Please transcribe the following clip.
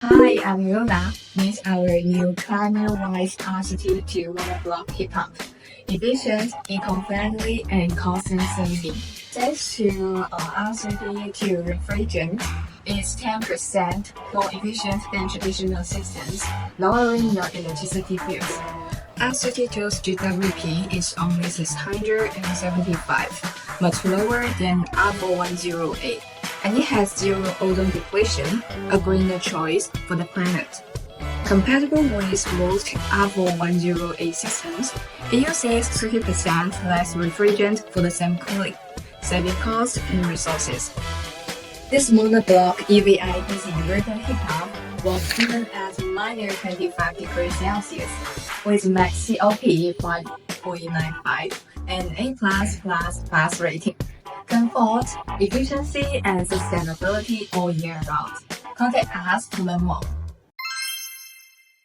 Hi, I'm Yuna. Meet our new climate-wise R32 Monoblock heat pump. Efficient, eco-friendly, and cost-saving. Thanks to R32 refrigerant, it's 10% more efficient than traditional systems, lowering your electricity bills. R32's GWP is only 675, much lower than R4108. And it has zero ozone depletion, a greener choice for the planet. Compatible with most R4108 systems, it uses 30% less refrigerant for the same cooling, saving costs and resources. This monoblock EVI and DC inverter heat pump works even at minus 25 degrees Celsius, with max COP 5.95 and A++ rating. Comfort, efficiency, and sustainability all year round. Contact us to learn more.